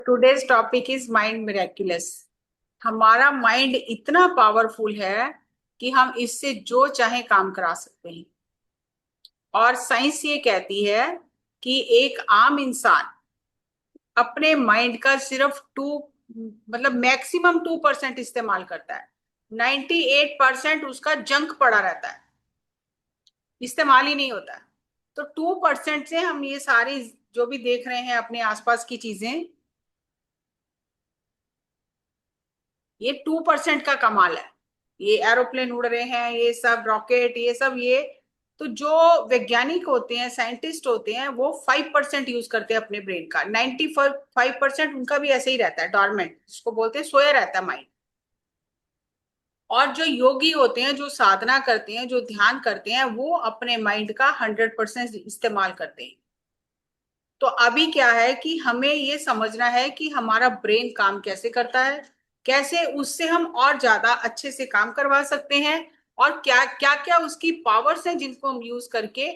Today's topic is mind miraculous. हमारा mind इतना powerful है कि हम इससे जो चाहे काम करा सकते हैं। और साइंस ये कहती है कि एक आम इंसान अपने माइंड का सिर्फ मैक्सिमम 2% इस्तेमाल करता है। 98% उसका जंक पड़ा रहता है, इस्तेमाल ही नहीं होता है। तो 2% से हम ये सारी जो भी देख रहे हैं अपने आसपास की चीजें, ये 2% का कमाल है। ये एरोप्लेन उड़ रहे हैं, ये सब रॉकेट, ये सब, ये तो जो वैज्ञानिक होते हैं, साइंटिस्ट होते हैं, वो 5% यूज करते हैं अपने ब्रेन का। 95% उनका भी ऐसे ही रहता है, डॉर्मेंट, जिसको बोलते हैं सोया रहता है माइंड। और जो योगी होते हैं, जो साधना करते हैं, जो ध्यान करते हैं, वो अपने माइंड का 100% इस्तेमाल करते हैं। तो अभी क्या है कि हमें ये समझना है कि हमारा ब्रेन काम कैसे करता है, कैसे उससे हम और ज्यादा अच्छे से काम करवा सकते हैं, और क्या क्या क्या उसकी पावर्स हैं जिनको हम यूज करके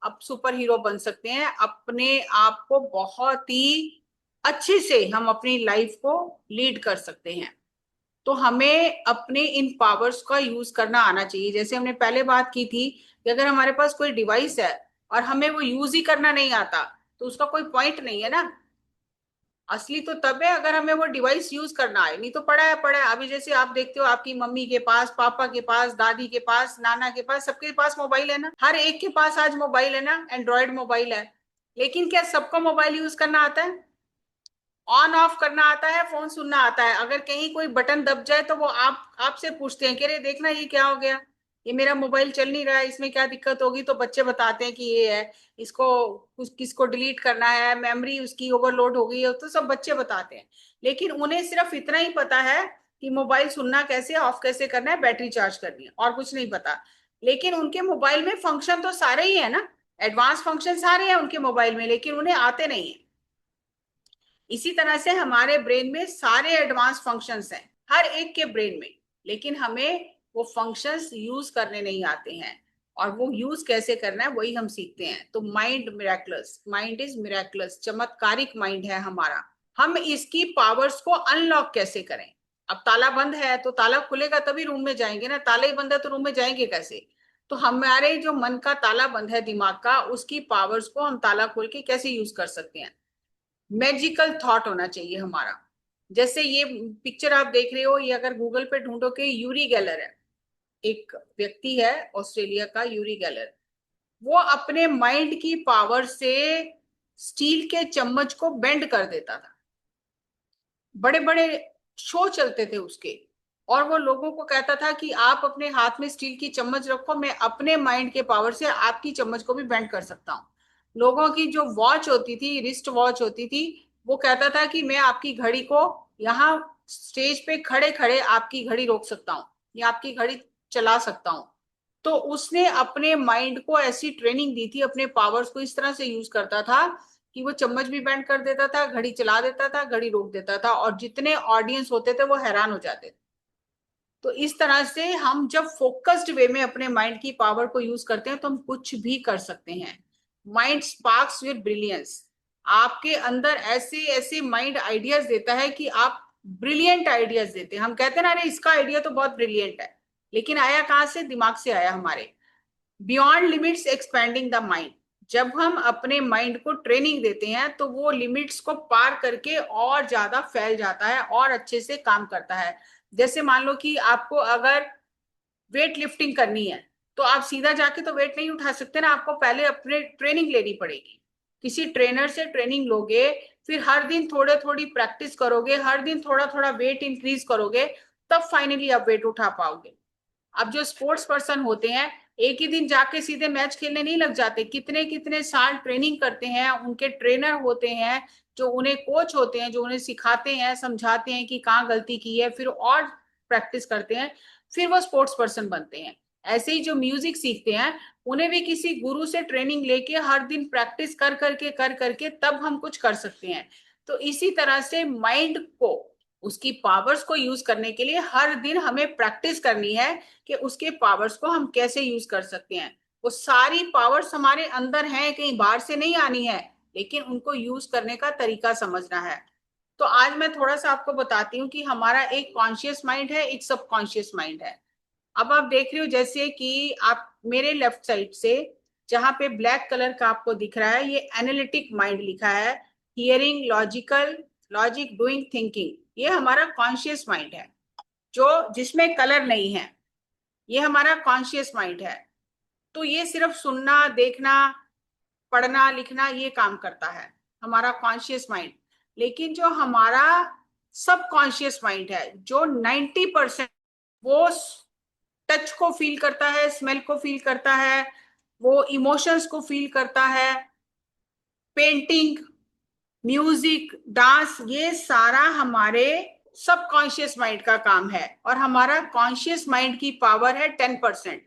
अब सुपर हीरो बन सकते हैं। अपने आप को बहुत ही अच्छे से हम अपनी लाइफ को लीड कर सकते हैं। तो हमें अपने इन पावर्स का यूज करना आना चाहिए। जैसे हमने पहले बात की थी कि अगर हमारे पास कोई डिवाइस है और हमें वो यूज ही करना नहीं आता, तो उसका कोई पॉइंट नहीं है ना। असली तो तब है अगर हमें वो डिवाइस यूज करना आए, नहीं तो पड़ा है पड़ा है। अभी जैसे आप देखते हो, आपकी मम्मी के पास, पापा के पास, दादी के पास, नाना के पास, सबके पास मोबाइल है ना। हर एक के पास आज मोबाइल है ना, एंड्रॉयड मोबाइल है। लेकिन क्या सबको मोबाइल यूज करना आता है? ऑन ऑफ करना आता है, फोन सुनना आता है। अगर कहीं कोई बटन दब जाए तो वो आप आपसे पूछते हैं कि अरे देखना ये क्या हो गया, ये मेरा मोबाइल चल नहीं रहा है, इसमें क्या दिक्कत होगी? तो बच्चे बताते हैं कि ये है, इसको किसको डिलीट करना है, मेमोरी उसकी ओवरलोड हो गई है, तो सब बच्चे बताते हैं। लेकिन उन्हें सिर्फ इतना ही पता है कि मोबाइल सुनना कैसे, ऑफ कैसे करना है, बैटरी चार्ज करनी है, और कुछ नहीं पता। लेकिन उनके मोबाइल में फंक्शन तो सारे ही है ना, एडवांस फंक्शन सारे हैं उनके मोबाइल में, लेकिन उन्हें आते नहीं है। इसी तरह से हमारे ब्रेन में सारे एडवांस फंक्शंस हैं, हर एक के ब्रेन में। लेकिन हमें वो फंक्शंस यूज करने नहीं आते हैं, और वो यूज कैसे करना है वही हम सीखते हैं। तो mind miraculous, mind is miraculous, चमत्कारिक माइंड है हमारा। हम इसकी पावर्स को अनलॉक कैसे करें? अब ताला बंद है तो ताला खुलेगा तभी रूम में जाएंगे ना, ताला ही बंद है तो रूम में जाएंगे कैसे? तो हमारे जो मन का ताला बंद है, दिमाग का, उसकी पावर्स को हम ताला खोल के कैसे यूज कर सकते हैं? मैजिकल थॉट होना चाहिए हमारा। जैसे ये पिक्चर आप देख रहे हो, ये अगर गूगल पे ढूंढोगे, यूरी गेलर है, एक व्यक्ति है ऑस्ट्रेलिया का, यूरी गेलर। वो अपने माइंड की पावर से स्टील के चम्मच को बेंड कर देता था। बड़े बड़े शो चलते थे उसके, और वो लोगों को कहता था कि आप अपने हाथ में स्टील की चम्मच रखो, मैं अपने माइंड के पावर से आपकी चम्मच को भी बेंड कर सकता हूँ। लोगों की जो वॉच होती थी, रिस्ट वॉच होती थी, वो कहता था कि मैं आपकी घड़ी को यहाँ स्टेज पे खड़े खड़े आपकी घड़ी रोक सकता हूँ, या आपकी घड़ी चला सकता हूँ। तो उसने अपने माइंड को ऐसी ट्रेनिंग दी थी, अपने पावर्स को इस तरह से यूज करता था कि वो चम्मच भी बेंड कर देता था, घड़ी चला देता था, घड़ी रोक देता था, और जितने ऑडियंस होते थे वो हैरान हो जाते थे। तो इस तरह से हम जब फोकस्ड वे में अपने माइंड की पावर को यूज करते हैं तो हम कुछ भी कर सकते हैं। Mind sparks with brilliance. आपके अंदर ऐसे ऐसे माइंड आइडियाज देता है कि आप ब्रिलियंट आइडियाज देते हैं। हम कहते हैं ना, अरे इसका आइडिया तो बहुत ब्रिलियंट है, लेकिन आया कहाँ से? दिमाग से आया हमारे। Beyond limits expanding the mind. जब हम अपने माइंड को ट्रेनिंग देते हैं तो वो लिमिट्स को पार करके और ज्यादा फैल जाता है और अच्छे से काम करता है। जैसे मान लो कि आपको अगर वेट लिफ्टिंग करनी है, तो आप सीधा जाके तो वेट नहीं उठा सकते ना, आपको पहले अपने ट्रेनिंग लेनी पड़ेगी। किसी ट्रेनर से ट्रेनिंग लोगे, फिर हर दिन थोड़े थोड़ी प्रैक्टिस करोगे, हर दिन थोड़ा थोड़ा वेट इंक्रीज करोगे, तब फाइनली आप वेट उठा पाओगे। अब जो स्पोर्ट्स पर्सन होते हैं, एक ही दिन जाके सीधे मैच खेलने नहीं लग जाते, कितने कितने साल ट्रेनिंग करते हैं, उनके ट्रेनर होते हैं जो उन्हें कोच होते हैं, जो उन्हें सिखाते हैं, समझाते हैं कि कहाँ गलती की है, फिर और प्रैक्टिस करते हैं, फिर वो स्पोर्ट्स पर्सन बनते हैं। ऐसे ही जो म्यूजिक सीखते हैं, उन्हें भी किसी गुरु से ट्रेनिंग लेके हर दिन प्रैक्टिस कर करके तब हम कुछ कर सकते हैं। तो इसी तरह से माइंड को, उसकी पावर्स को यूज करने के लिए हर दिन हमें प्रैक्टिस करनी है कि उसके पावर्स को हम कैसे यूज कर सकते हैं। वो सारी पावर्स हमारे अंदर हैं, कहीं बाहर से नहीं आनी है, लेकिन उनको यूज करने का तरीका समझना है। तो आज मैं थोड़ा सा आपको बताती हूँ कि हमारा एक कॉन्शियस माइंड है, एक सबकॉन्शियस माइंड है। अब आप देख रहे हो जैसे कि आप मेरे लेफ्ट साइड से जहां पे ब्लैक कलर का आपको दिख रहा है, ये एनालिटिक माइंड लिखा है, hearing, logical, logic, doing, thinking, ये हमारा कॉन्शियस माइंड है, जो जिसमें कलर नहीं है। ये हमारा कॉन्शियस माइंड है। तो ये सिर्फ सुनना, देखना, पढ़ना, लिखना, ये काम करता है हमारा कॉन्शियस माइंड। लेकिन जो हमारा सब कॉन्शियस माइंड है, जो 90% वो टच को फील करता है, स्मेल को फील करता है, वो इमोशंस को फील करता है, पेंटिंग, म्यूजिक, डांस, ये सारा हमारे सबकॉन्शियस माइंड का काम है। और हमारा कॉन्शियस माइंड की पावर है 10%,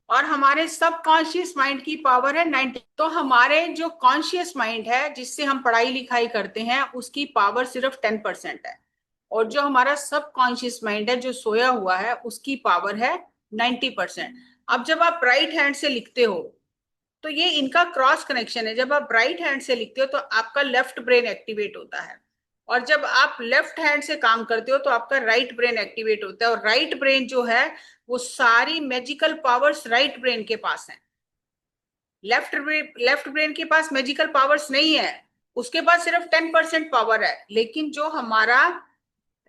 और हमारे सबकॉन्शियस माइंड की पावर है 90। तो हमारे जो कॉन्शियस माइंड है जिससे हम पढ़ाई लिखाई करते हैं, उसकी पावर सिर्फ 10% है। और जो हमारा सबकॉन्शियस माइंड है जो सोया हुआ है, उसकी पावर है 90%। अब जब आप राइट हैंड से लिखते हो तो ये इनका क्रॉस कनेक्शन है। जब आप राइट हैंड से लिखते हो तो आपका लेफ्ट ब्रेन एक्टिवेट होता है, और जब आप लेफ्ट हैंड से काम करते हो तो आपका राइट ब्रेन एक्टिवेट होता है। और राइट ब्रेन जो है, वो सारी मैजिकल पावर्स राइट ब्रेन के पास है। लेफ्ट ब्रेन के पास मैजिकल पावर्स नहीं है, उसके पास सिर्फ 10% पावर है। लेकिन जो हमारा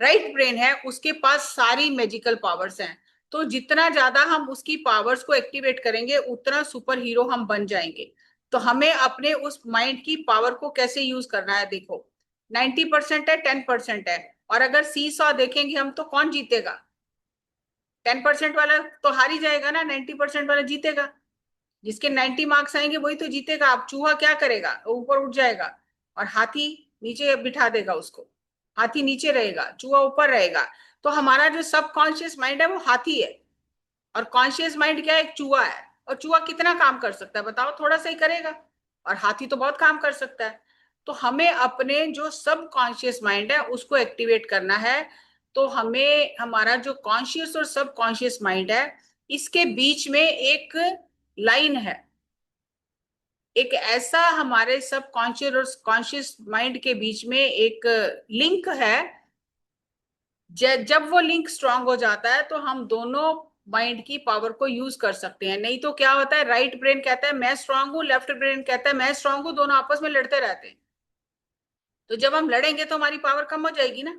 राइट ब्रेन है, उसके पास सारी मैजिकल पावर्स हैं। तो जितना ज्यादा हम उसकी पावर्स को एक्टिवेट करेंगे, उतना सुपर हीरो हम बन जाएंगे। तो हमें अपने उस माइंड की पावर को कैसे यूज करना है, देखो 90% है, 10% है। और अगर सी सॉ देखेंगे हम, तो कौन जीतेगा? 10% वाला तो हार ही जाएगा ना, 90% वाला जीतेगा। जिसके 90 मार्क्स आएंगे वही तो जीतेगा। अब चूहा क्या करेगा? ऊपर उठ जाएगा और हाथी नीचे बिठा देगा उसको। हाथी नीचे रहेगा, चूहा ऊपर रहेगा। तो हमारा जो सबकॉन्शियस माइंड है वो हाथी है, और कॉन्शियस माइंड क्या है? एक चूहा है। और चूहा कितना काम कर सकता है बताओ? थोड़ा सा ही करेगा। और हाथी तो बहुत काम कर सकता है। तो हमें अपने जो सबकॉन्शियस माइंड है उसको एक्टिवेट करना है। तो हमें हमारा जो कॉन्शियस और सबकॉन्शियस माइंड है, इसके बीच में एक लाइन है, एक ऐसा हमारे सबकॉन्शियस और कॉन्शियस माइंड के बीच में एक लिंक है। जब वो लिंक स्ट्रांग हो जाता है तो हम दोनों माइंड की पावर को यूज कर सकते हैं। नहीं तो क्या होता है, राइट ब्रेन कहता है मैं स्ट्रांग हूँ, लेफ्ट ब्रेन कहता है मैं स्ट्रांग हूँ, दोनों आपस में लड़ते रहते हैं। तो जब हम लड़ेंगे तो हमारी पावर कम हो जाएगी ना।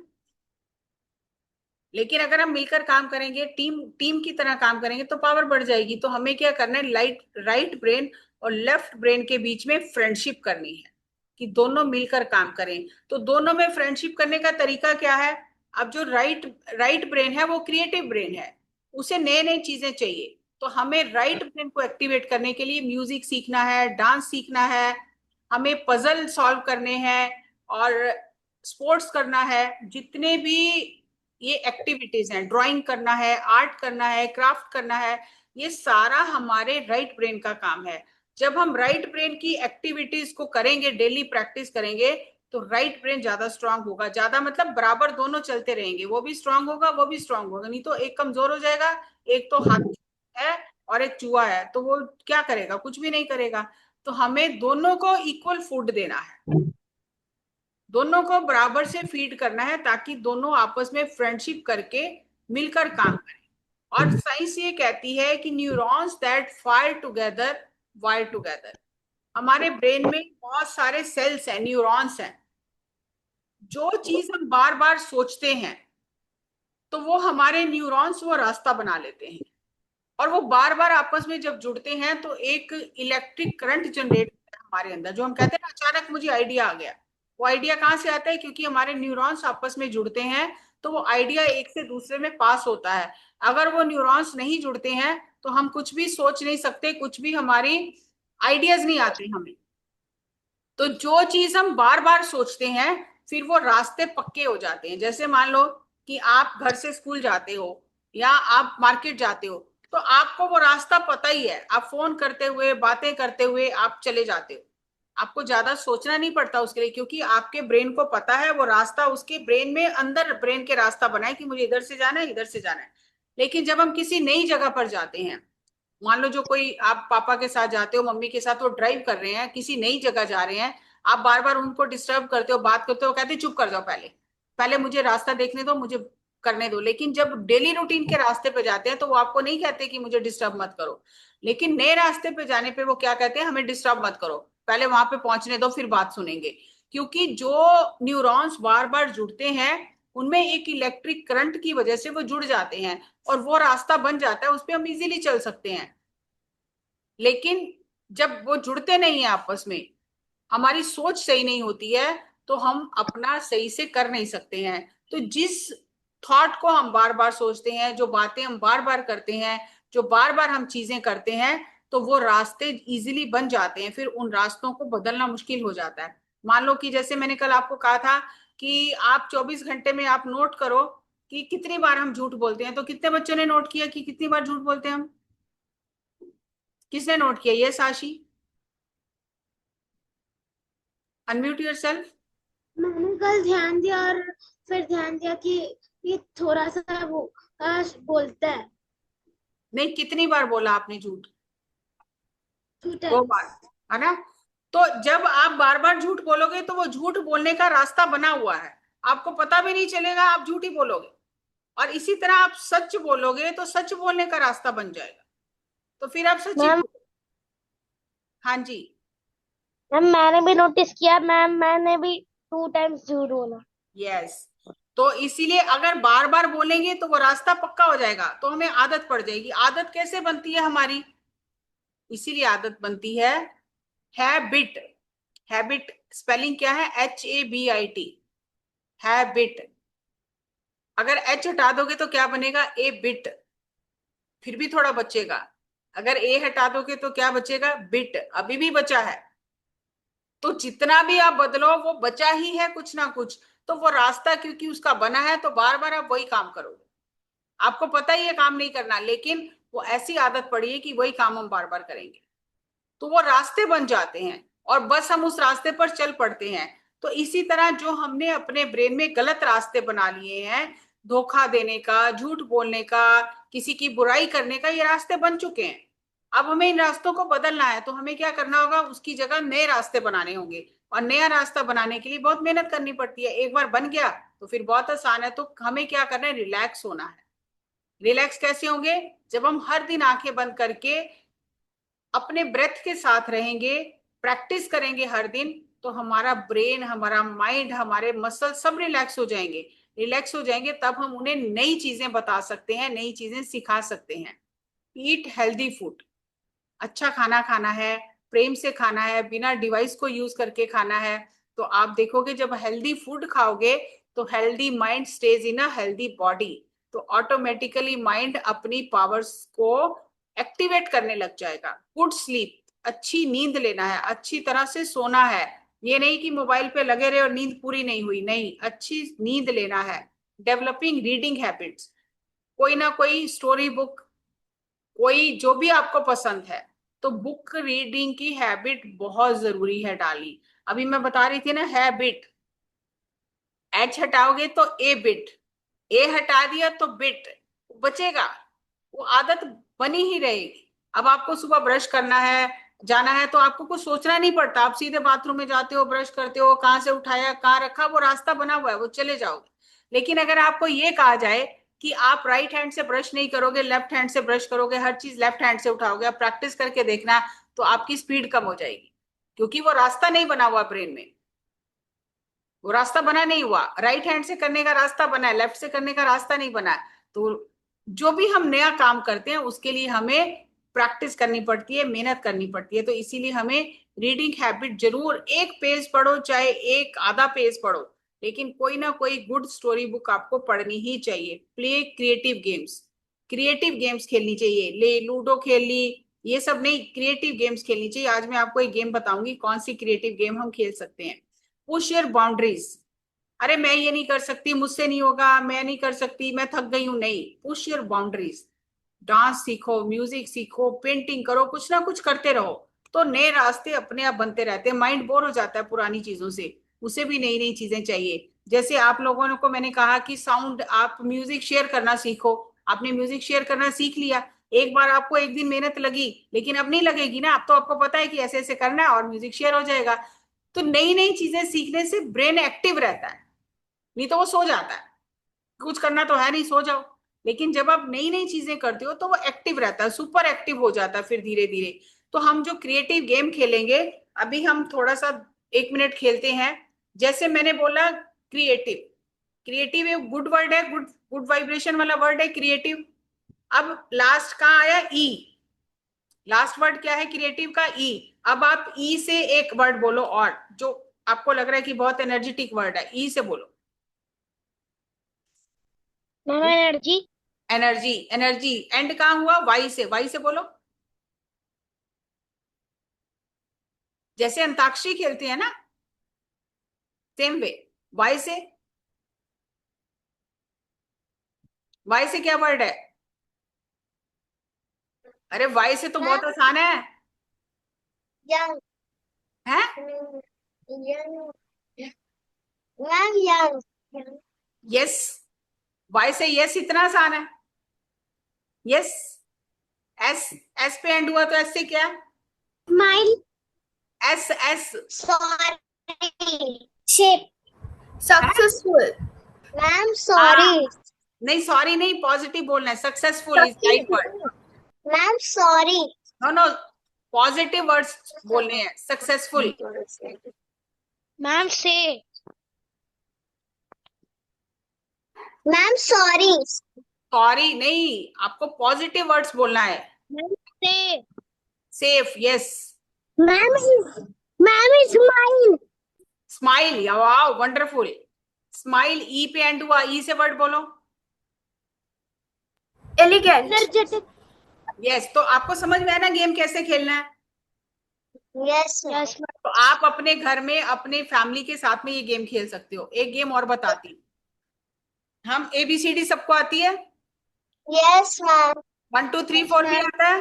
लेकिन अगर हम मिलकर काम करेंगे, टीम टीम की तरह काम करेंगे, तो पावर बढ़ जाएगी। तो हमें क्या करना है, राइट ब्रेन और लेफ्ट ब्रेन के बीच में फ्रेंडशिप करनी है, कि दोनों मिलकर काम करें। तो दोनों में फ्रेंडशिप करने का तरीका क्या है? अब जो राइट ब्रेन है वो क्रिएटिव ब्रेन है, उसे नए नई चीजें चाहिए। तो हमें राइट ब्रेन को एक्टिवेट करने के लिए म्यूजिक सीखना है, डांस सीखना है, हमें पजल सॉल्व करने हैं, और स्पोर्ट्स करना है। जितने भी ये एक्टिविटीज हैं, ड्राइंग करना है, आर्ट करना है, क्राफ्ट करना है, ये सारा हमारे राइट ब्रेन का काम है। जब हम राइट ब्रेन की एक्टिविटीज को करेंगे, डेली प्रैक्टिस करेंगे, तो राइट ब्रेन ज्यादा स्ट्रांग होगा। ज्यादा मतलब बराबर दोनों चलते रहेंगे, वो भी स्ट्रांग होगा, वो भी स्ट्रांग होगा। नहीं तो एक कमजोर हो जाएगा। एक तो हाथी है और एक चूहा है, तो वो क्या करेगा? कुछ भी नहीं करेगा। तो हमें दोनों को इक्वल फूड देना है, दोनों को बराबर से फीड करना है, ताकि दोनों आपस में फ्रेंडशिप करके मिलकर काम करें। और साइंस ये कहती है कि neurons that fire together wire together. हमारे ब्रेन में बहुत सारे सेल्स हैं, न्यूरॉन्स हैं। जो चीज हम बार बार सोचते हैं, तो वो हमारे न्यूरॉन्स वो रास्ता बना लेते हैं। और वो बार बार आपस में जब जुड़ते हैं तो एक इलेक्ट्रिक करंट जनरेट होता है हमारे अंदर, जो हम कहते हैं ना, अचानक मुझे आइडिया आ गया। वो आइडिया कहाँ से आता है? क्योंकि हमारे न्यूरॉन्स आपस में जुड़ते हैं, तो वो आइडिया एक से दूसरे में पास होता है। अगर वो न्यूरॉन्स नहीं जुड़ते हैं तो हम कुछ भी सोच नहीं सकते, कुछ भी हमारी आइडियाज नहीं आती हमें। तो जो चीज हम बार बार सोचते हैं, फिर वो रास्ते पक्के हो जाते हैं। जैसे मान लो कि आप घर से स्कूल जाते हो या आप मार्केट जाते हो, तो आपको वो रास्ता पता ही है। आप फोन करते हुए, बातें करते हुए आप चले जाते हो। आपको ज्यादा सोचना नहीं पड़ता उसके लिए, क्योंकि आपके ब्रेन को पता है वो रास्ता। उसके ब्रेन में अंदर ब्रेन के रास्ता बनाए कि मुझे इधर से जाना है, इधर से जाना है। लेकिन जब हम किसी नई जगह पर जाते हैं, मान लो जो कोई आप पापा के साथ जाते हो, मम्मी के साथ, वो ड्राइव कर रहे हैं, किसी नई जगह जा रहे हैं, आप बार बार उनको डिस्टर्ब करते हो, बात करते हो, कहते चुप कर जाओ, पहले पहले मुझे रास्ता देखने दो, मुझे करने दो। लेकिन जब डेली रूटीन के रास्ते पे जाते हैं तो वो आपको नहीं कहते कि मुझे डिस्टर्ब मत करो। लेकिन नए रास्ते पे जाने पे वो क्या कहते हैं, हमें डिस्टर्ब मत करो, पहले वहां पे पहुंचने दो फिर बात सुनेंगे। क्योंकि जो न्यूरॉन्स बार बार जुड़ते हैं उनमें एक इलेक्ट्रिक करंट की वजह से वो जुड़ जाते हैं और वो रास्ता बन जाता है, उस पर हम इजीली चल सकते हैं। लेकिन जब वो जुड़ते नहीं है आपस में, हमारी सोच सही नहीं होती है, तो हम अपना सही से कर नहीं सकते हैं। तो जिस थॉट को हम बार बार सोचते हैं, जो बातें हम बार बार करते हैं, जो बार बार हम चीजें करते हैं, तो वो रास्ते इजीली बन जाते हैं, फिर उन रास्तों को बदलना मुश्किल हो जाता है। मान लो कि जैसे मैंने कल आपको कहा था कि आप 24 घंटे में आप नोट करो कि कितनी बार हम झूठ बोलते हैं। तो कितने बच्चों ने नोट किया कि कितनी बार झूठ बोलते हैं हम? किसने नोट किया? ये साशी, अनम्यूट योरसेल्फ। मैंने कल ध्यान दिया और फिर ध्यान दिया कि ये थोड़ा सा वो बोलता है। नहीं, कितनी बार बोला आपने झूठ? 2 बार, टाइम्स। है ना? तो जब आप बार बार झूठ बोलोगे तो वो झूठ बोलने का रास्ता बना हुआ है, आपको पता भी नहीं चलेगा, आप झूठ ही बोलोगे। और इसी तरह आप सच बोलोगे तो सच बोलने का रास्ता बन जाएगा, तो फिर आप सच ही मैम, बोलोगे। हाँ जी। मैंने भी नोटिस किया मैम, मैंने भी 2 टाइम्स झूठ बोला। यस। तो इसीलिए अगर बार बार बोलेंगे तो वो रास्ता पक्का हो जाएगा, तो हमें आदत पड़ जाएगी। आदत कैसे बनती है हमारी? इसीलिए आदत बनती है हैबिट। हैबिट स्पेलिंग क्या है? HABIT, habit. अगर एच हटा दोगे तो क्या बनेगा? ए बिट, फिर भी थोड़ा बचेगा। अगर ए हटा दोगे तो क्या बचेगा? बिट, अभी भी बचा है। तो जितना भी आप बदलो वो बचा ही है कुछ ना कुछ। तो वो रास्ता क्योंकि उसका बना है, तो बार बार आप वही काम करोगे। आपको पता ही है काम नहीं करना, लेकिन वो ऐसी आदत पड़ी है कि वही काम हम बार बार करेंगे, तो वो रास्ते बन जाते हैं और बस हम उस रास्ते पर चल पड़ते हैं। तो इसी तरह जो हमने अपने ब्रेन में गलत रास्ते बना लिए हैं, धोखा देने का, झूठ बोलने का, किसी की बुराई करने का, ये रास्ते बन चुके हैं। अब हमें इन रास्तों को बदलना है, तो हमें क्या करना होगा? उसकी जगह नए रास्ते बनाने होंगे। और नया रास्ता बनाने के लिए बहुत मेहनत करनी पड़ती है। एक बार बन गया तो फिर बहुत आसान है। तो हमें क्या करना है? रिलैक्स होना है। रिलैक्स कैसे होंगे? जब हम हर दिन आंखें बंद करके अपने ब्रेथ के साथ रहेंगे, प्रैक्टिस करेंगे हर दिन, तो हमारा ब्रेन, हमारा माइंड, हमारे मसल सब रिलैक्स हो जाएंगे। रिलैक्स हो जाएंगे तब हम उन्हें नई चीजें बता सकते हैं, नई चीजें सिखा सकते हैं। ईट हेल्दी फूड, अच्छा खाना खाना है, प्रेम से खाना है, बिना डिवाइस को यूज करके खाना है। तो आप देखोगे जब हेल्दी फूड खाओगे तो healthy mind stage in a healthy body. तो ऑटोमेटिकली माइंड अपनी पावर्स को एक्टिवेट करने लग जाएगा। गुड स्लीप, अच्छी नींद लेना है, अच्छी तरह से सोना है। ये नहीं कि मोबाइल पे लगे रहे और नींद पूरी नहीं हुई, नहीं, अच्छी नींद लेना है। डेवलपिंग रीडिंग हैबिट्स, कोई ना कोई स्टोरी बुक, कोई जो भी आपको पसंद है, तो बुक रीडिंग की हैबिट बहुत जरूरी है डाली। अभी मैं बता रही थी ना, हैबिट, एच हटाओगे तो ए बिट, ए हटा दिया तो बिट बचेगा, वो आदत बनी ही रहेगी। अब आपको सुबह ब्रश करना है, जाना है, तो आपको कुछ सोचना नहीं पड़ता, आप सीधे बाथरूम में जाते हो, ब्रश करते हो, कहाँ से उठाया, कहाँ रखा, वो रास्ता बना हुआ है, वो चले जाओगे। लेकिन अगर आपको ये कहा जाए कि आप राइट हैंड से ब्रश नहीं करोगे, लेफ्ट हैंड से ब्रश करोगे, हर चीज लेफ्ट हैंड से उठाओगे, आप प्रैक्टिस करके देखना, तो आपकी स्पीड कम हो जाएगी, क्योंकि वो रास्ता नहीं बना हुआ ब्रेन में। वो रास्ता बना नहीं हुआ, राइट हैंड से करने का रास्ता बना है, लेफ्ट से करने का रास्ता नहीं बना है। तो जो भी हम नया काम करते हैं उसके लिए हमें प्रैक्टिस करनी पड़ती है, मेहनत करनी पड़ती है। तो इसीलिए हमें रीडिंग हैबिट जरूर, एक पेज पढ़ो चाहे एक आधा पेज पढ़ो, लेकिन कोई ना कोई गुड स्टोरी बुक आपको पढ़नी ही चाहिए। Play creative games, creative games खेलनी चाहिए, ले लूडो खेल ली, ये सब नहीं, क्रिएटिव गेम्स खेलनी चाहिए। आज मैं आपको एक गेम बताऊंगी कौन सी क्रिएटिव गेम हम खेल सकते हैं। Push your boundaries. अरे मैं ये नहीं कर सकती, मुझसे नहीं होगा, मैं नहीं कर सकती, मैं थक गई हूं, नहीं, पुश योर बाउंड्रीज। डांस सीखो, म्यूजिक सीखो, पेंटिंग करो, कुछ ना कुछ करते रहो, तो नए रास्ते अपने आप बनते रहते हैं। माइंड बोर हो जाता है पुरानी चीजों से, उसे भी नई नई चीजें चाहिए। जैसे आप लोगों को मैंने कहा कि साउंड, आप म्यूजिक शेयर करना सीखो, आपने म्यूजिक शेयर करना सीख लिया, एक बार आपको एक दिन मेहनत लगी, लेकिन अब नहीं लगेगी ना, अब तो आपको पता है कि ऐसे ऐसे करना है और म्यूजिक शेयर हो जाएगा। तो नई नई चीजें सीखने से ब्रेन एक्टिव रहता है, नहीं तो वो सो जाता है, कुछ करना तो है नहीं, सो जाओ। लेकिन जब आप नई नई चीजें करते हो तो वो एक्टिव रहता है, सुपर एक्टिव हो जाता है फिर धीरे धीरे। तो हम जो क्रिएटिव गेम खेलेंगे, अभी हम थोड़ा सा 1 मिनट खेलते हैं। जैसे मैंने बोला क्रिएटिव, क्रिएटिव एक गुड वर्ड है, गुड गुड वाइब्रेशन वाला वर्ड है क्रिएटिव। अब लास्ट कहाँ आया? ई। लास्ट वर्ड क्या है क्रिएटिव का? ई। अब आप ई से एक वर्ड बोलो और जो आपको लग रहा है कि बहुत एनर्जेटिक वर्ड है, ई से बोलो। Ma'am energy. Energy, energy and कहाँ हुआ? वाई से, वाई से बोलो। जैसे अंताक्षरी खेलते हैं ना, सेम वे। वाई से, वाई से क्या वर्ड है? अरे वाई से तो बहुत आसान है। यंग। है? Young. Ma'am young. Yes. Y से यस इतना आसान है। यस। एस, एस पे एंड हुआ तो एस से क्या? Smile. S, S. Sorry. Ship. है? सक्सेसफुल। मैम हाँ, सॉरी। नहीं सॉरी नहीं, पॉजिटिव बोलना है, successful is right word. Ma'am sorry. No no, positive words बोलने हैं, सक्सेसफुल। मैम से। Ma'am sorry. सॉरी नहीं, आपको पॉजिटिव वर्ड्स बोलना है। मैम से। Safe, yes. Ma'am ma'am smile. Smile, wow wonderful. Smile E पे एंड हुआ, ई से वर्ड बोलो। एलिगेंट। एनर्जेटिक। यस। तो आपको समझ में आया ना गेम कैसे खेलना है? Yes yes. तो आप अपने घर में अपने फैमिली के साथ में ये गेम खेल सकते हो। एक गेम और बताती हूँ। हम ABCD सबको आती है? Yes ma'am. 1 2 3 4 भी आता है?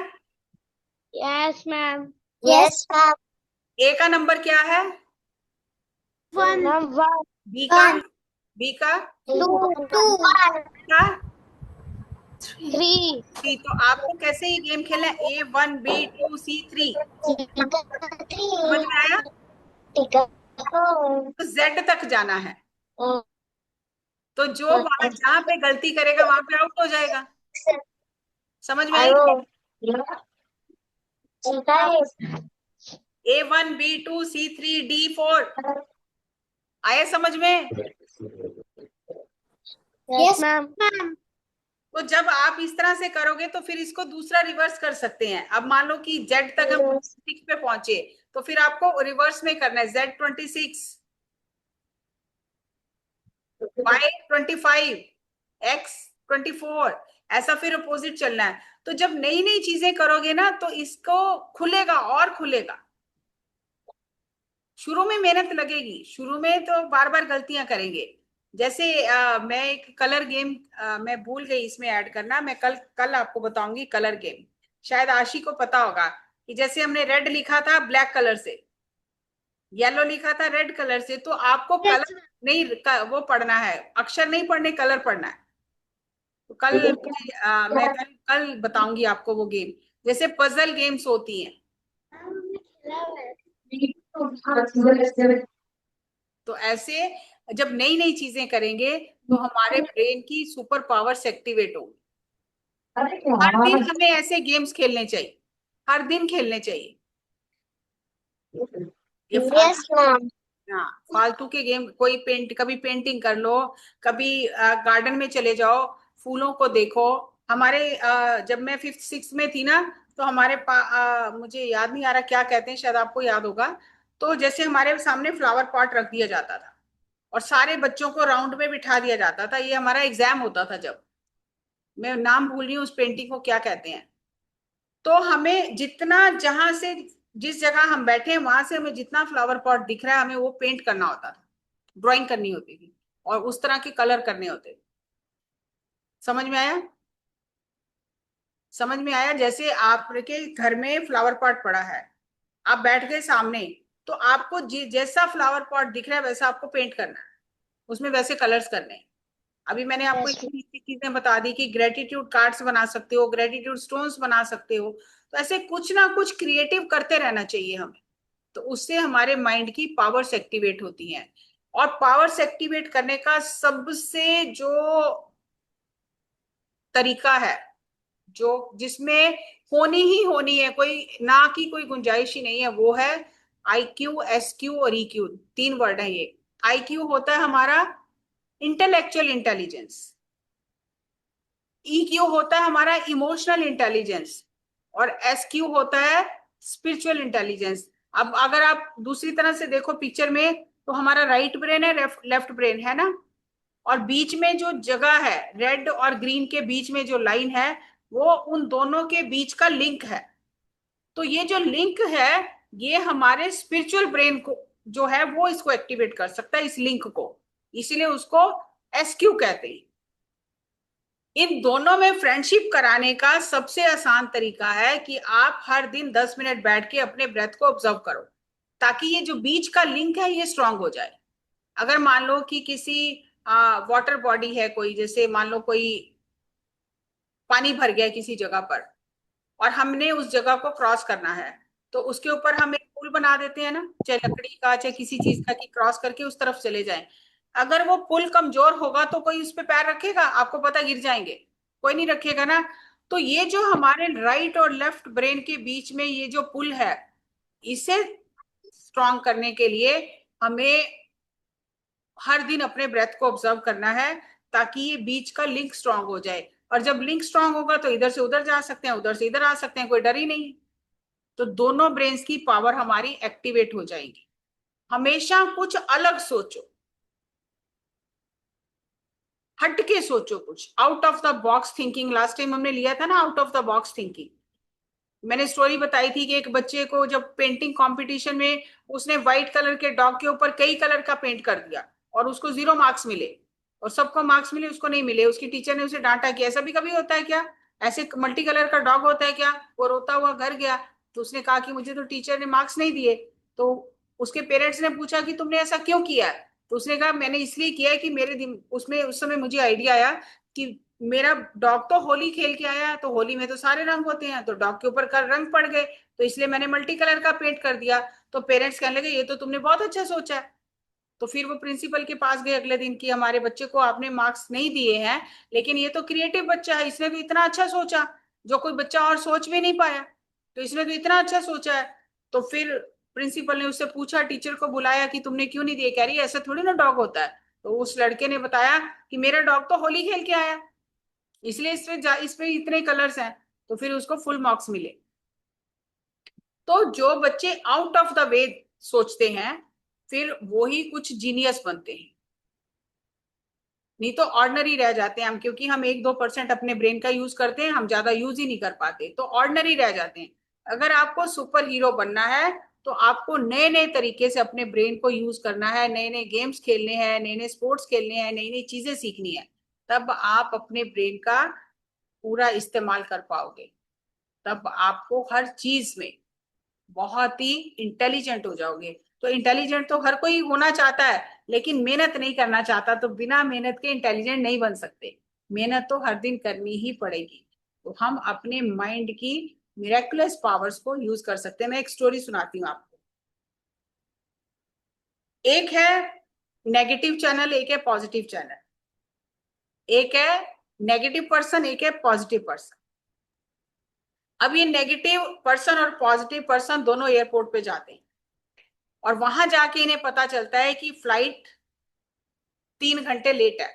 Yes ma'am. Yes ma'am. A का नंबर क्या है? 1। बी का? बी का? 2। 1। का? 3। सी। तो आपको कैसे ये गेम खेलना है? A1 B2 C3। समझ में आया? तो Z तक जाना है। तो जो वहां जहां पे गलती करेगा वहां पे आउट हो जाएगा। समझ में आई? A1 B2 C3 D4। आया समझ में? Yes ma'am. तो जब आप इस तरह से करोगे तो फिर इसको दूसरा रिवर्स कर सकते हैं। अब मान लो कि Z तक हम 26 पे पहुंचे, तो फिर आपको रिवर्स में करना है। Z26, Y25, X24, ऐसा फिर अपोजिट चलना है। तो जब नई नई चीजें करोगे ना तो इसको खुलेगा और खुलेगा। शुरू में मेहनत लगेगी, शुरू में तो बार बार गलतियां करेंगे। जैसे मैं एक कलर गेम, मैं भूल गई इसमें ऐड करना, मैं कल कल आपको बताऊंगी कलर गेम। शायद आशी को पता होगा कि जैसे हमने रेड लिखा था ब्लैक कलर से, येलो लिखा था रेड कलर से, तो आपको कलर नहीं वो पढ़ना है, अक्षर नहीं पढ़ने, कलर पढ़ना है। तो कल मैं कल बताऊंगी आपको वो गेम। जैसे पजल गेम्स होती हैं। तो ऐसे जब नई नई चीजें करेंगे तो हमारे ब्रेन की सुपर पावर्स एक्टिवेट होंगी। हर दिन हमें ऐसे गेम्स खेलने चाहिए, हर दिन खेलने चाहिए। ये यस मैम। हाँ, फालतू के गेम, कोई कभी पेंटिंग कर लो, कभी गार्डन में चले जाओ, फूलों को देखो। हमारे जब मैं 5th 6th में थी ना, तो हमारे मुझे याद नहीं आ रहा क्या कहते हैं, शायद आपको याद होगा। तो जैसे हमारे सामने फ्लावर पॉट रख दिया जाता था और सारे बच्चों को राउंड में बिठा दिया जाता था, ये हमारा एग्जाम होता था। जब मैं नाम भूल रही हूँ उस पेंटिंग को क्या कहते हैं। तो हमें जितना, जहां से, जिस जगह हम बैठे हैं वहां से हमें जितना फ्लावर पॉट दिख रहा है हमें वो पेंट करना होता था, ड्राइंग करनी होती थी और उस तरह के कलर करने होते थे। समझ में आया? समझ में आया? जैसे आपके घर में फ्लावर पॉट पड़ा है, आप बैठ गए सामने, तो आपको जैसा फ्लावर पॉट दिख रहा है वैसा आपको पेंट करना है, उसमें वैसे कलर्स करने हैं। अभी मैंने आपको इतनी इतनी चीजें बता दी कि ग्रेटिट्यूड कार्ड्स बना सकते हो, ग्रेटिट्यूड स्टोन्स बना सकते हो। तो ऐसे कुछ ना कुछ क्रिएटिव करते रहना चाहिए हमें। तो उससे हमारे माइंड की पावर्स एक्टिवेट होती हैं। और पावर्स एक्टिवेट करने का सबसे जो तरीका है, जो जिसमें होनी ही होनी है, कोई ना की कोई गुंजाइश ही नहीं है, वो है IQ, SQ और EQ। तीन वर्ड है ये। IQ होता है हमारा इंटेलेक्चुअल इंटेलिजेंस, EQ होता है हमारा इमोशनल इंटेलिजेंस, और SQ होता है स्पिरिचुअल इंटेलिजेंस। अब अगर आप दूसरी तरह से देखो पिक्चर में, तो हमारा राइट ब्रेन है, लेफ्ट ब्रेन है ना, और बीच में जो जगह है, रेड और ग्रीन के बीच में जो लाइन है, वो उन दोनों के बीच का लिंक है। तो ये जो लिंक है, ये हमारे स्पिरिचुअल ब्रेन को जो है वो इसको एक्टिवेट कर सकता है, इस लिंक को। इसीलिए उसको SQ कहते हैं। इन दोनों में फ्रेंडशिप कराने का सबसे आसान तरीका है कि आप हर दिन 10 मिनट बैठ के अपने ब्रेथ को ऑब्जर्व करो, ताकि ये जो बीच का लिंक है ये स्ट्रांग हो जाए। अगर मान लो कि किसी वाटर बॉडी है कोई, जैसे मान लो कोई पानी भर गया किसी जगह पर, और हमने उस जगह को क्रॉस करना है, तो उसके ऊपर हम एक पुल बना देते हैं ना, चाहे लकड़ी का चाहे किसी चीज का, कि क्रॉस करके उस तरफ चले जाएं। अगर वो पुल कमजोर होगा तो कोई उस पे पैर रखेगा? आपको पता गिर जाएंगे, कोई नहीं रखेगा ना। तो ये जो हमारे राइट और लेफ्ट ब्रेन के बीच में ये जो पुल है, इसे स्ट्रॉन्ग करने के लिए हमें हर दिन अपने ब्रेथ को ऑब्जर्व करना है, ताकि ये बीच का लिंक स्ट्रांग हो जाए। और जब लिंक स्ट्रांग होगा तो इधर से उधर जा सकते हैं, उधर से इधर आ सकते हैं, कोई डर ही नहीं। तो दोनों ब्रेन्स की पावर हमारी एक्टिवेट हो जाएगी। हमेशा कुछ अलग सोचो, हट के सोचो, कुछ out of the box thinking. Last time हमने लिया था ना out of the box thinking. मैंने स्टोरी बताई थी कि एक बच्चे को जब पेंटिंग कंपटीशन में उसने व्हाइट कलर के डॉग के ऊपर कई कलर का पेंट कर दिया, और उसको 0 मार्क्स मिले, और सबको मार्क्स मिले, उसको नहीं मिले। उसकी टीचर ने उसे डांटा कि ऐसा भी कभी होता है क्या, ऐसे मल्टी कलर का डॉग होता है क्या? वो रोता हुआ घर गया। तो उसने कहा कि मुझे तो टीचर ने मार्क्स नहीं दिए। तो उसके पेरेंट्स ने पूछा कि तुमने ऐसा क्यों किया है? तो उसने कहा मैंने इसलिए किया है कि मेरे दिन उसमें उस समय मुझे आइडिया आया कि मेरा डॉग तो होली खेल के आया, तो होली में तो सारे रंग होते हैं, तो डॉग के ऊपर का रंग पड़ गए, तो इसलिए मैंने मल्टी कलर का पेंट कर दिया। तो पेरेंट्स कहने लगे ये तो तुमने बहुत अच्छा सोचा है। तो फिर वो प्रिंसिपल के पास गए अगले दिन कि हमारे बच्चे को आपने मार्क्स नहीं दिए हैं, लेकिन ये तो क्रिएटिव बच्चा है, इसने तो इतना अच्छा सोचा, जो कोई बच्चा और सोच भी नहीं पाया, तो इसने तो इतना अच्छा सोचा है। तो फिर प्रिंसिपल ने उससे पूछा, टीचर को बुलाया कि तुमने क्यों नहीं दिए? कह रही है ऐसा थोड़ी ना डॉग होता है। तो उस लड़के ने बताया कि मेरा डॉग तो होली खेल के आया, इसलिए इसमें इतने कलर्स हैं। तो फिर उसको फुल मार्क्स मिले। तो जो बच्चे आउट ऑफ द वे सोचते हैं, फिर वो ही कुछ जीनियस बनते हैं। नहीं तो ऑर्डनरी रह जाते हैं हम, क्योंकि हम 1-2% अपने ब्रेन का यूज करते हैं, हम ज्यादा यूज ही नहीं कर पाते, तो ऑर्डनरी रह जाते हैं। अगर आपको सुपर हीरो बनना है, तो आपको नए नए तरीके से अपने ब्रेन को यूज करना है, नए नए गेम्स खेलने हैं, नए नए स्पोर्ट्स खेलने हैं, नई नई चीजें सीखनी है। तब आप अपने ब्रेन का पूरा इस्तेमाल कर पाओगे। तब आपको हर चीज में बहुत ही इंटेलिजेंट हो जाओगे। तो इंटेलिजेंट तो हर कोई होना चाहता है, लेकिन मेहनत नहीं करना चाहता। तो बिना मेहनत के इंटेलिजेंट नहीं बन सकते, मेहनत तो हर दिन करनी ही पड़ेगी। तो हम अपने माइंड की मिरेकुलस पावर्स को यूज कर सकते हैं। मैं एक स्टोरी सुनाती हूँ आपको। एक है नेगेटिव चैनल, एक है पॉजिटिव चैनल। एक है नेगेटिव पर्सन, एक है पॉजिटिव पर्सन। अब ये नेगेटिव पर्सन और पॉजिटिव पर्सन दोनों एयरपोर्ट पे जाते हैं, और वहां जाके इन्हें पता चलता है कि फ्लाइट 3 घंटे लेट है।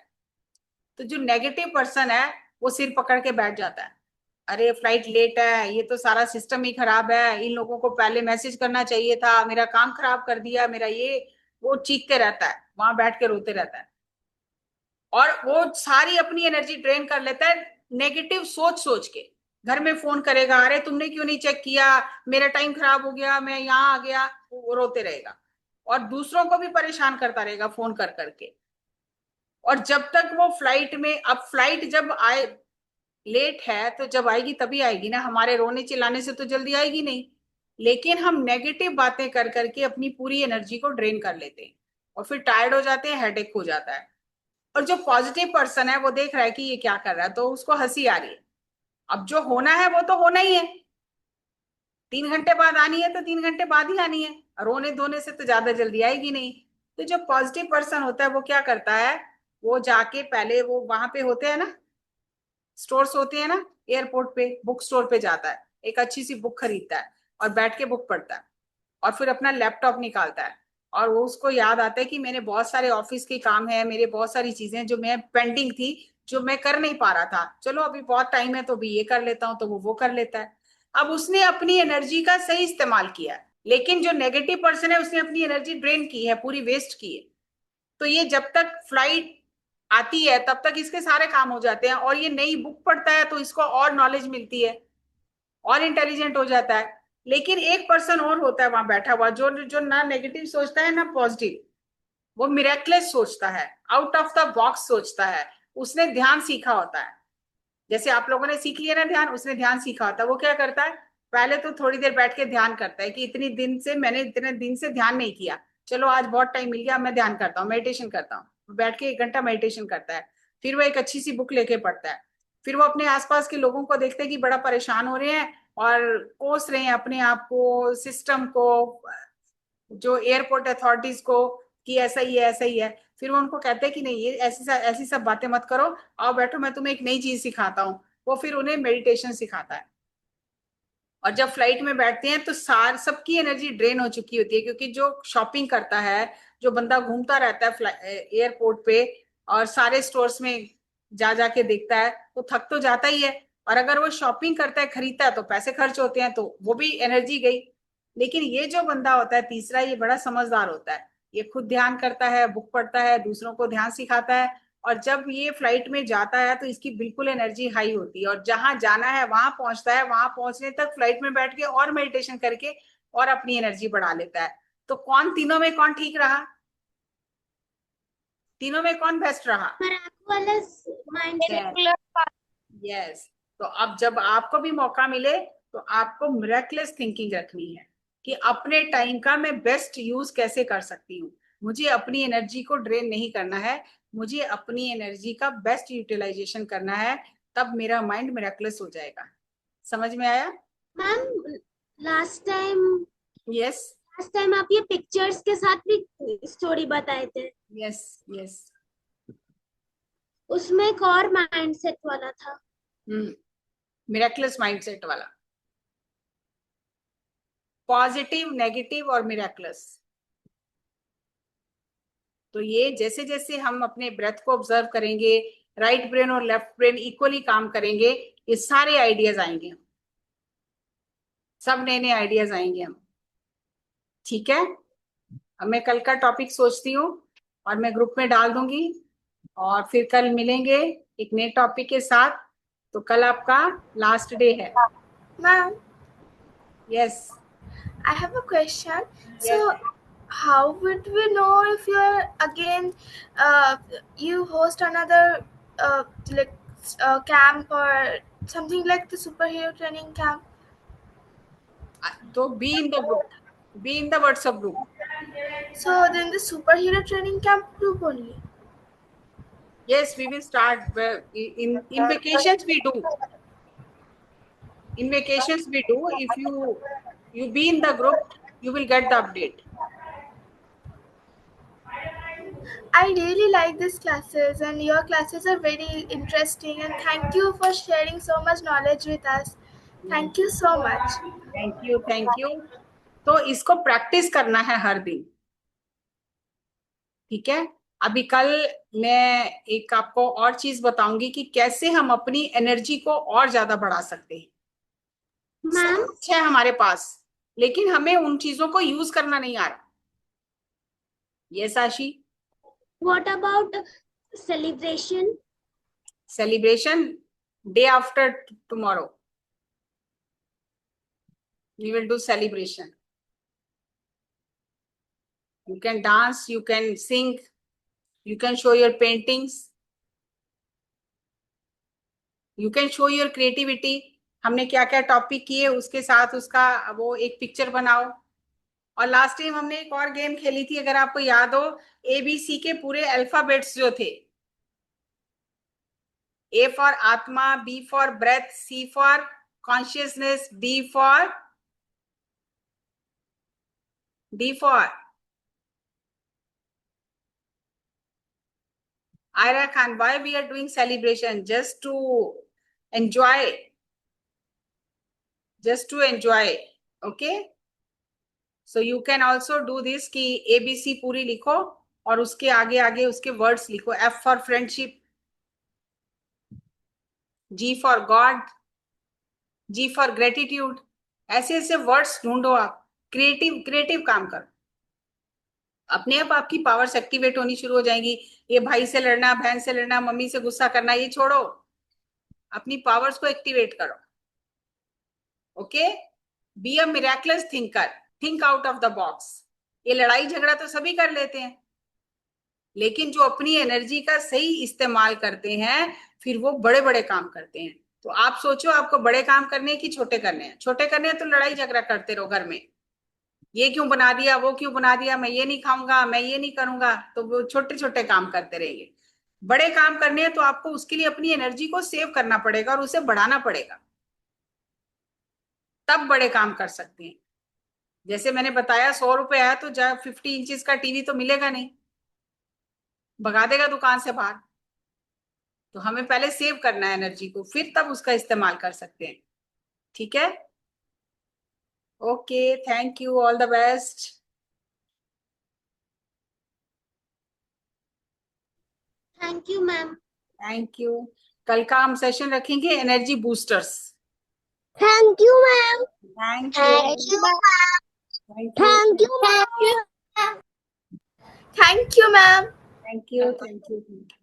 तो जो नेगेटिव पर्सन है वो सिर पकड़ के बैठ जाता है, अरे फ्लाइट लेट है, ये तो सारा सिस्टम ही खराब है, इन लोगों को पहले मैसेज करना चाहिए था, मेरा काम खराब कर दिया, मेरा ये वो चीखते रहता है, वहां बैठ के रोते रहता है। और वो सारी अपनी एनर्जी ड्रेन कर लेता है नेगेटिव सोच सोच के। घर में फोन करेगा, अरे तुमने क्यों नहीं चेक किया, मेरा टाइम खराब हो गया, मैं यहाँ आ गया, वो रोते रहेगा। और दूसरों को भी परेशान करता रहेगा फोन कर करके। और जब तक वो फ्लाइट में, अब फ्लाइट जब आए, लेट है तो जब आएगी तभी आएगी ना, हमारे रोने चिल्लाने से तो जल्दी आएगी नहीं। लेकिन हम नेगेटिव बातें कर करके अपनी पूरी एनर्जी को ड्रेन कर लेते हैं, और फिर टायर्ड हो जाते हैं, हेडेक हो जाता है। और जो पॉजिटिव पर्सन है वो देख रहा है कि ये क्या कर रहा है, तो उसको हंसी आ रही है। अब जो होना है वो तो होना ही है, 3 घंटे बाद आनी है तो 3 घंटे बाद ही आनी है। रोने धोने से तो ज्यादा जल्दी आएगी नहीं। तो जो पॉजिटिव पर्सन होता है वो क्या करता है, वो जाके पहले वो वहां पे होते हैं ना, स्टोर्स होते हैं ना एयरपोर्ट पे, बुक स्टोर पे जाता है, एक अच्छी सी बुक खरीदता है और बैठ के बुक पढ़ता है, और फिर अपना लैपटॉप निकालता है, और वो उसको याद आता है कि मेरे बहुत सारे ऑफिस के काम है, मेरे बहुत सारी चीजें जो मैं पेंडिंग थी, जो मैं कर नहीं पा रहा था, चलो अभी बहुत टाइम है तो अभी ये कर लेता हूँ, तो वो कर लेता है। अब उसने अपनी एनर्जी का सही इस्तेमाल किया है। लेकिन जो नेगेटिव पर्सन है उसने अपनी एनर्जी ड्रेन की है, पूरी वेस्ट की है। तो ये जब तक फ्लाइट आती है तब तक इसके सारे काम हो जाते हैं, और ये नई बुक पढ़ता है तो इसको और नॉलेज मिलती है, और इंटेलिजेंट हो जाता है। लेकिन एक पर्सन और होता है वहां बैठा हुआ, जो जो ना नेगेटिव सोचता है ना पॉजिटिव, वो मिरेक्लेस सोचता है, आउट ऑफ द बॉक्स सोचता है। उसने ध्यान सीखा होता है, जैसे आप लोगों ने सीख लिया ना ध्यान, उसने ध्यान सीखा होता है। वो क्या करता है, पहले तो थोड़ी देर बैठ के ध्यान करता है कि इतने दिन से ध्यान नहीं किया, चलो आज बहुत टाइम मिल गया, मैं ध्यान करता हूँ, मेडिटेशन करता हूँ, बैठ के 1 घंटा मेडिटेशन करता है। फिर वो एक अच्छी सी बुक लेके पढ़ता है। फिर वो अपने आसपास के लोगों को देखते हैं कि बड़ा परेशान हो रहे हैं और कोस रहे हैं अपने आप को, सिस्टम को, जो एयरपोर्ट अथॉरिटीज को, कि ऐसा ही है ऐसा ही है। फिर वो उनको कहते हैं कि नहीं, ये ऐसी सब बातें मत करो, आओ बैठो मैं तुम्हें एक नई चीज सिखाता हूँ। वो फिर उन्हें मेडिटेशन सिखाता है। और जब फ्लाइट में बैठते हैं तो सार सबकी एनर्जी ड्रेन हो चुकी होती है, क्योंकि जो शॉपिंग करता है, जो बंदा घूमता रहता है एयरपोर्ट पे और सारे स्टोर्स में जा जाके देखता है, तो थक तो जाता ही है। और अगर वो शॉपिंग करता है, खरीदता है, तो पैसे खर्च होते हैं, तो वो भी एनर्जी गई। लेकिन ये जो बंदा होता है तीसरा, ये बड़ा समझदार होता है। ये खुद ध्यान करता है, बुक पढ़ता है, दूसरों को ध्यान सिखाता है। और जब ये फ्लाइट में जाता है तो इसकी बिल्कुल एनर्जी हाई होती है, और जहां जाना है वहां पहुंचता है, वहां पहुंचने तक फ्लाइट में बैठ के और मेडिटेशन करके और अपनी एनर्जी बढ़ा लेता है। तो कौन तीनों में कौन ठीक रहा, तीनों में कौन बेस्ट रहा? miraculous mindset. यस। तो अब जब आपको भी मौका मिले तो आपको मिरेकलेस थिंकिंग रखनी है कि अपने टाइम का मैं बेस्ट यूज कैसे कर सकती हूँ। मुझे अपनी एनर्जी को ड्रेन नहीं करना है, मुझे अपनी एनर्जी का बेस्ट यूटिलाइजेशन करना है, तब मेरा माइंड मिरेकलेस हो जाएगा। समझ में आया? Ma'am, last time yes. Last time आप ये पिक्चर्स के साथ भी स्टोरी बताए थे, यस। यस। उसमें एक और माइंडसेट वाला था। मिरेकलेस माइंडसेट वाला, पॉजिटिव, नेगेटिव और मिरेकलेस। तो ये जैसे जैसे हम अपने ब्रेथ को ऑब्जर्व करेंगे, राइट ब्रेन और लेफ्ट ब्रेन इक्वली काम करेंगे, ये सारे आइडियाज आएंगे, सब नए नए आइडियाज आएंगे हम। ठीक है, अब मैं कल का टॉपिक सोचती हूँ और मैं ग्रुप में डाल दूंगी, और फिर कल मिलेंगे एक नए टॉपिक के साथ। तो कल आपका लास्ट डे है। Ma'am, yes. I have a question. Yes. So, how would we know if you're again, you host another like camp or something like the superhero training camp? तो be in the group, be in the WhatsApp group. So then the superhero training camp group only. Yes, we will start. In vacations we do. In vacations we do. If you be in the group, you will get the update. I really like these classes, and your classes are very interesting. And thank you for sharing so much knowledge with us. Thank you so much. Thank you, thank you. तो इसको practice करना है हर दिन। ठीक है। अभी कल मैं एक आपको और चीज बताऊंगी कि कैसे हम अपनी एनर्जी को और ज्यादा बढ़ा सकते हैं। मैम, सब कुछ है हमारे पास, लेकिन हमें उन चीजों को यूज करना नहीं आ रहा। यस आशी। What about celebration? Celebration day after tomorrow we will do celebration. You can dance, you can sing, you can show your paintings, you can show your creativity. हमने क्या क्या टॉपिक किए उसके साथ उसका वो एक पिक्चर बनाओ। और लास्ट टाइम हमने एक और गेम खेली थी, अगर आपको याद हो, ABC के पूरे अल्फाबेट्स जो थे, A फॉर आत्मा, B for breath, C for consciousness, D for D for Ira Khan. Why we are doing celebration? Just to enjoy. Just to enjoy. Okay. So you can also do this कि ABC पूरी लिखो और उसके आगे आगे उसके words लिखो. F for friendship, G for God, G for gratitude. ऐसे ऐसे वर्ड्स ढूंढो आप. क्रिएटिव क्रिएटिव काम करो. अपने आप आपकी पावर्स एक्टिवेट होनी शुरू हो जाएंगी. ये भाई से लड़ना, बहन से लड़ना, मम्मी से गुस्सा करना, ये छोड़ो. अपनी पावर्स को एक्टिवेट करो. Okay. Be a miracles thinker. Think out of the box. ये लड़ाई झगड़ा तो सभी कर लेते हैं, लेकिन जो अपनी एनर्जी का सही इस्तेमाल करते हैं फिर वो बड़े बड़े काम करते हैं. तो आप सोचो आपको बड़े काम करने हैं कि छोटे करने हैं. छोटे करने हैं तो लड़ाई झगड़ा करते रहो घर में. ये क्यों बना दिया, वो क्यों बना दिया, मैं ये नहीं खाऊंगा, मैं ये नहीं करूंगा. तो वो छोटे छोटे काम करते रहेंगे. बड़े काम करने हैं तो आपको उसके लिए अपनी एनर्जी को सेव करना पड़ेगा और उसे बढ़ाना पड़ेगा, तब बड़े काम कर सकते हैं. जैसे मैंने बताया 100 रुपए है तो 50 इंचेस का टीवी तो मिलेगा नहीं, भगा देगा दुकान से बाहर. तो हमें पहले सेव करना है एनर्जी को, फिर तब उसका इस्तेमाल कर सकते हैं. ठीक है. Okay. Thank you. All the best. Thank you ma'am. Thank you. कल का हम सेशन रखेंगे energy boosters. Thank you ma'am. Thank you. Thank you thank you. Thank you ma'am. Thank you, ma'am. Thank you. Thank you.